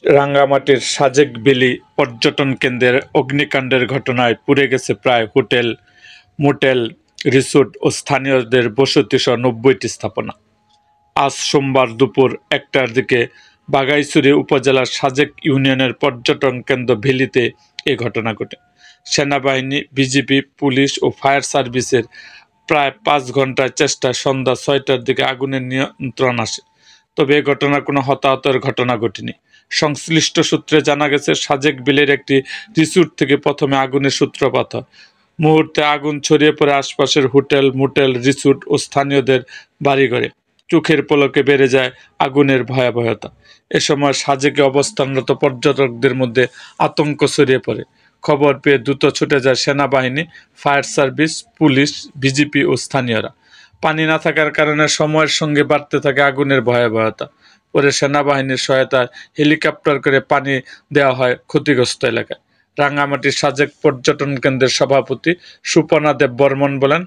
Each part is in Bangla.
রাঙ্গামাটির সাজেক ভ্যালি পর্যটন কেন্দ্রের অগ্নিকাণ্ডের ঘটনায় পুড়ে গেছে প্রায় হোটেল, মোটেল, রিসোর্ট ও স্থানীয়দের বসতিসহ ৯০টি স্থাপনা। আজ সোমবার দুপুর ১টার দিকে বাঘাইছড়ি উপজেলার সাজেক ইউনিয়নের পর্যটন কেন্দ্র ভ্যালিতে এ ঘটনা ঘটে। সেনাবাহিনী, বিজিবি, পুলিশ ও ফায়ার সার্ভিসের প্রায় ৫ ঘন্টার চেষ্টায় সন্ধ্যা ৬টার দিকে আগুনের নিয়ন্ত্রণ আসে। তবে এ ঘটনায় কোনো হতাহতের ঘটনা ঘটেনি। সংশ্লিষ্ট সূত্রে জানা গেছে, সাজেক ভ্যালির একটি রিসোর্ট থেকে প্রথমে আগুনের সূত্রপাত হয়। মুহূর্তে আগুন ছড়িয়ে পড়ে আশপাশের হোটেল, মোটেল, রিসোর্ট ও স্থানীয়দের বাড়িঘরে। চোখের পলকে বেড়ে যায় আগুনের ভয়াবহতা। এ সময় সাজেকে অবস্থানরত পর্যটকদের মধ্যে আতঙ্ক ছড়িয়ে পড়ে। খবর পেয়ে দ্রুত ছুটে যায় সেনাবাহিনী, ফায়ার সার্ভিস, পুলিশ, বিজিপি ও স্থানীয়রা। পানি না থাকার কারণে সময়ের সঙ্গে বাড়তে থাকে আগুনের ভয়াবহতা। পরে সেনাবাহিনীর সহায়তায় হেলিকপ্টার করে পানি দেওয়া হয় ক্ষতিগ্রস্ত এলাকায়। রাঙ্গামাটির সাজেক পর্যটন কেন্দ্রের সভাপতি সুপর্ণা দেব বর্মন বলেন,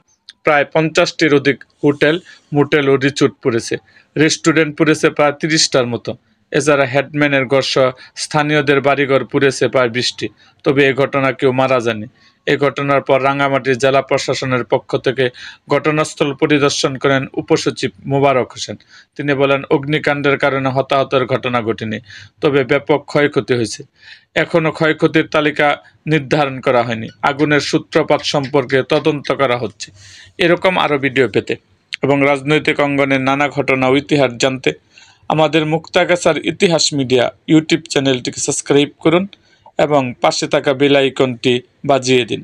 প্রায় ৫০টির অধিক হোটেল, মোটেল ও রিসোর্ট পুড়েছে। রেস্টুরেন্ট পুড়েছে প্রায় ৩০টার মতো। এছাড়া হেডম্যানের ঘরসহ স্থানীয়দের বাড়িঘর পুড়েছে প্রায় ২০টি। তবে এ ঘটনায় কেউ মারা যায়নি। এ ঘটনার পর রাঙ্গামাটির জেলা প্রশাসনের পক্ষ থেকে ঘটনাস্থল পরিদর্শন করেন উপসচিব মোবারক হোসেন। তিনি বলেন, অগ্নিকাণ্ডের কারণে হতাহতের ঘটনা ঘটেনি, তবে ব্যাপক ক্ষয়ক্ষতি হয়েছে। এখনও ক্ষয়ক্ষতির তালিকা নির্ধারণ করা হয়নি। আগুনের সূত্রপাত সম্পর্কে তদন্ত করা হচ্ছে। এরকম আরও ভিডিও পেতে এবং রাজনৈতিক অঙ্গনের নানা ঘটনা ও ইতিহাস জানতে আমাদের মুক্তাগাছার ইতিহাস মিডিয়া ইউটিউব চ্যানেলটিকে সাবস্ক্রাইব করুন এবং পাশে থাকা বেল আইকনটি বাজিয়ে দিন।